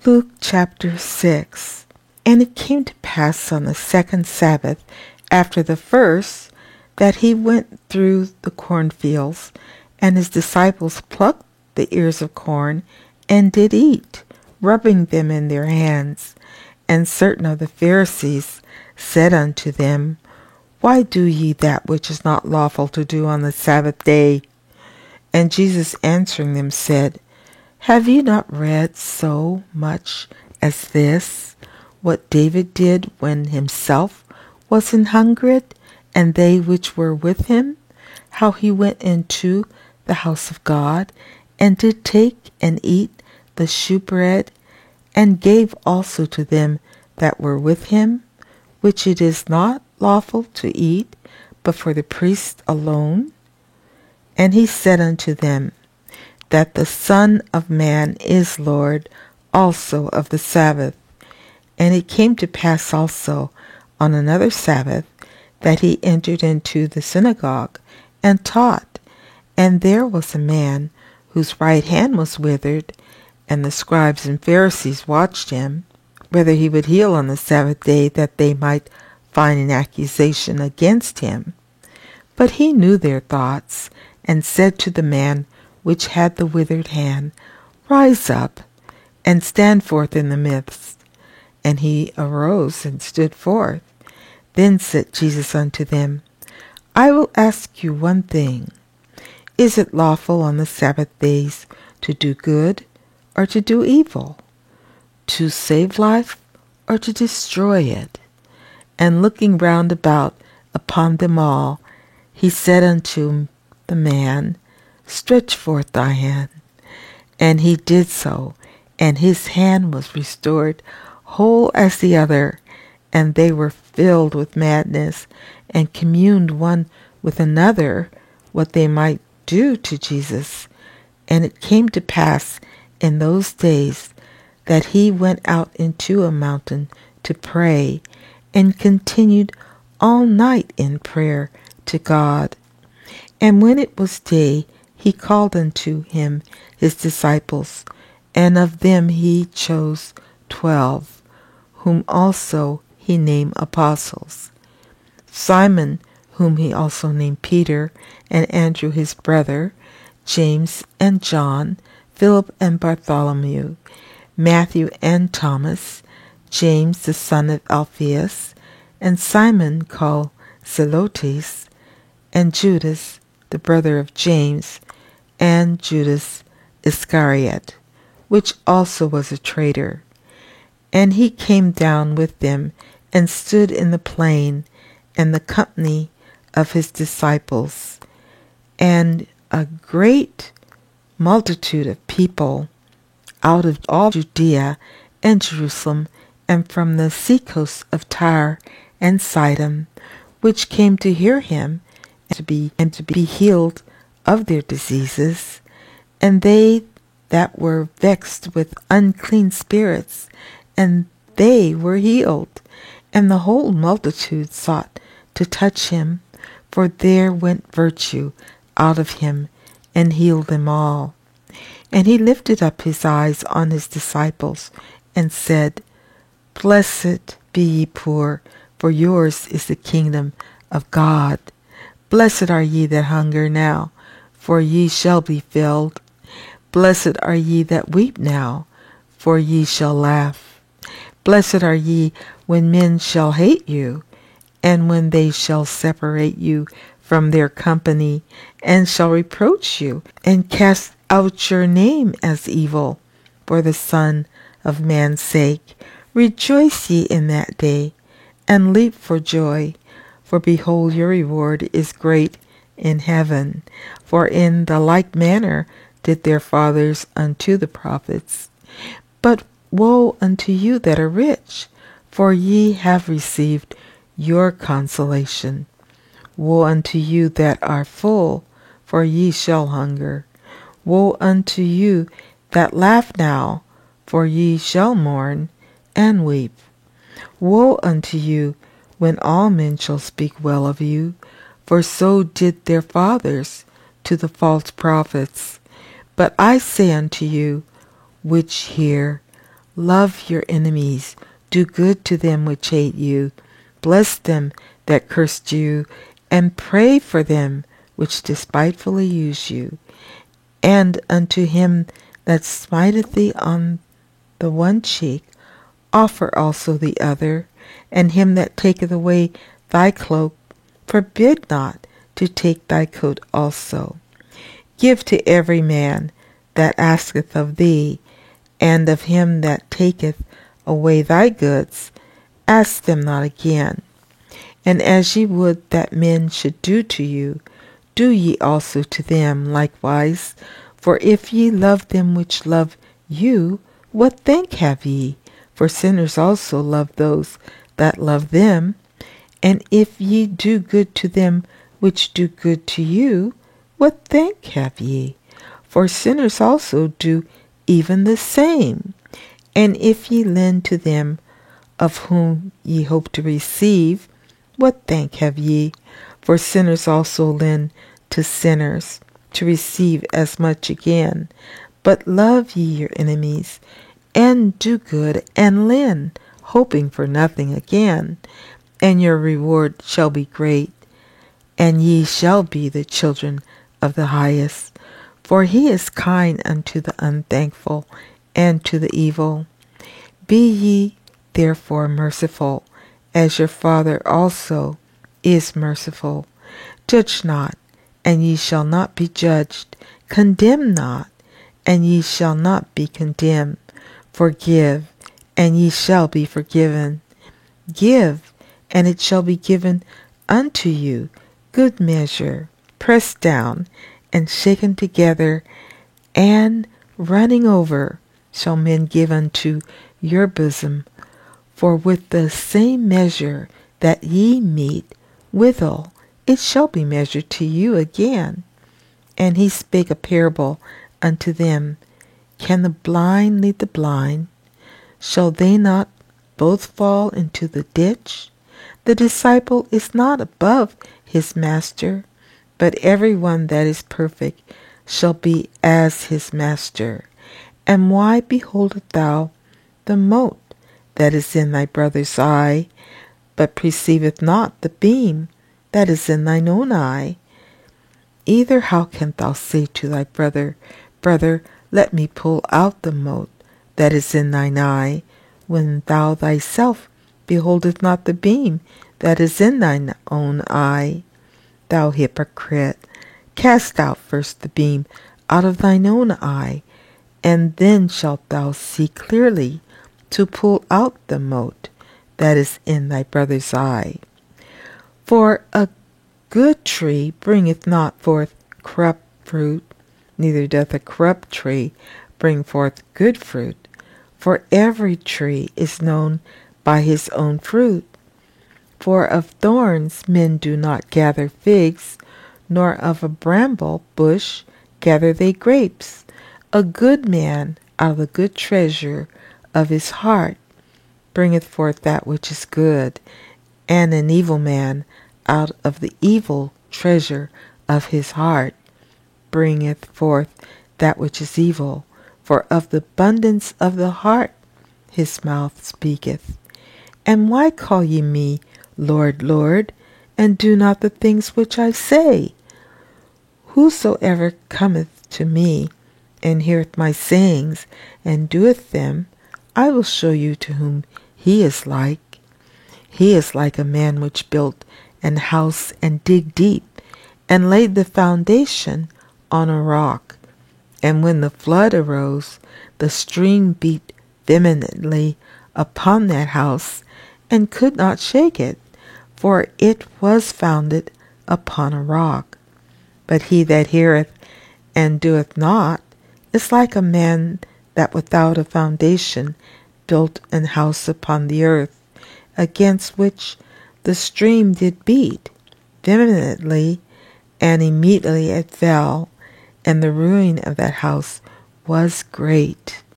Luke chapter 6. And it came to pass on the second Sabbath after the first, that he went through the cornfields, and his disciples plucked the ears of corn, and did eat, rubbing them in their hands. And certain of the Pharisees said unto them, Why do ye that which is not lawful to do on the Sabbath day? And Jesus answering them said, Have ye not read so much as this, what David did when himself was an hungered, and they which were with him, how he went into the house of God, and did take and eat the shewbread, and gave also to them that were with him, which it is not lawful to eat, but for the priests alone? And he said unto them, That the Son of Man is Lord also of the Sabbath. And it came to pass also on another Sabbath, that he entered into the synagogue, and taught. And there was a man whose right hand was withered, and the scribes and Pharisees watched him, whether he would heal on the Sabbath day, that they might find an accusation against him. But he knew their thoughts, and said to the man which had the withered hand, Rise up, and stand forth in the midst. And he arose and stood forth. Then said Jesus unto them, I will ask you one thing. Is it lawful on the Sabbath days to do good, or to do evil? To save life, or to destroy it? And looking round about upon them all, he said unto the man, Stretch forth thy hand. And he did so, and his hand was restored whole as the other. And they were filled with madness, and communed one with another what they might do to Jesus. And it came to pass in those days that he went out into a mountain to pray, and continued all night in prayer to God. And when it was day, he called unto him his disciples, and of them he chose 12, whom also he named apostles: Simon, whom he also named Peter, and Andrew his brother, James and John, Philip and Bartholomew, Matthew and Thomas, James the son of Alphaeus, and Simon called Zelotes, and Judas the brother of James, and Judas Iscariot, which also was a traitor. And he came down with them, and stood in the plain, and the company of his disciples, and a great multitude of people out of all Judea and Jerusalem, and from the seacoast of Tyre and Sidon, which came to hear him, and to be healed of their diseases. And they that were vexed with unclean spirits, and they were healed. And the whole multitude sought to touch him, for there went virtue out of him, and healed them all. And he lifted up his eyes on his disciples, and said, Blessed be ye poor, for yours is the kingdom of God. Blessed are ye that hunger now, for ye shall be filled. Blessed are ye that weep now, for ye shall laugh. Blessed are ye when men shall hate you, and when they shall separate you from their company, and shall reproach you, and cast out your name as evil, for the Son of Man's sake. Rejoice ye in that day, and leap for joy, for behold, your reward is great in heaven. For in the like manner did their fathers unto the prophets. But woe unto you that are rich, for ye have received your consolation. Woe unto you that are full, for ye shall hunger. Woe unto you that laugh now, for ye shall mourn and weep. Woe unto you when all men shall speak well of you, for so did their fathers to the false prophets. But I say unto you, which hear, Love your enemies, do good to them which hate you, bless them that cursed you, and pray for them which despitefully use you. And unto him that smiteth thee on the one cheek, offer also the other, and him that taketh away thy cloak, forbid not to take thy coat also. Give to every man that asketh of thee, and of him that taketh away thy goods, ask them not again. And as ye would that men should do to you, do ye also to them likewise. For if ye love them which love you, what thank have ye? For sinners also love those that love them. And if ye do good to them which do good to you, what thank have ye? For sinners also do even the same. And if ye lend to them of whom ye hope to receive, what thank have ye? For sinners also lend to sinners, to receive as much again. But love ye your enemies, and do good, and lend, hoping for nothing again. And your reward shall be great, and ye shall be the children of the highest. For he is kind unto the unthankful and to the evil. Be ye therefore merciful, as your Father also is merciful. Judge not, and ye shall not be judged. Condemn not, and ye shall not be condemned. Forgive, and ye shall be forgiven. Give, and it shall be given unto you, good measure, pressed down, and shaken together, and running over, shall men give unto your bosom. For with the same measure that ye mete withal, it shall be measured to you again. And he spake a parable unto them. Can the blind lead the blind? Shall they not both fall into the ditch? The disciple is not above his master, but every one that is perfect shall be as his master. And why beholdest thou the mote that is in thy brother's eye, but perceiveth not the beam that is in thine own eye? Either how canst thou say to thy brother, Brother, let me pull out the mote that is in thine eye, when thou thyself beholdest not the beam that is in thine own eye? Thou hypocrite, cast out first the beam out of thine own eye, and then shalt thou see clearly to pull out the mote that is in thy brother's eye. For a good tree bringeth not forth corrupt fruit, neither doth a corrupt tree bring forth good fruit. For every tree is known by his own fruit. For of thorns men do not gather figs, nor of a bramble bush gather they grapes. A good man out of the good treasure of his heart bringeth forth that which is good, and an evil man out of the evil treasure of his heart bringeth forth that which is evil. For of the abundance of the heart his mouth speaketh. And why call ye me Lord, Lord, and do not the things which I say? Whosoever cometh to me, and heareth my sayings, and doeth them, I will show you to whom he is like. He is like a man which built an house, and digged deep, and laid the foundation on a rock. And when the flood arose, the stream beat vehemently upon that house, and could not shake it, for it was founded upon a rock. But he that heareth and doeth not is like a man that without a foundation built an house upon the earth, against which the stream did beat vehemently, and immediately it fell, and the ruin of that house was great.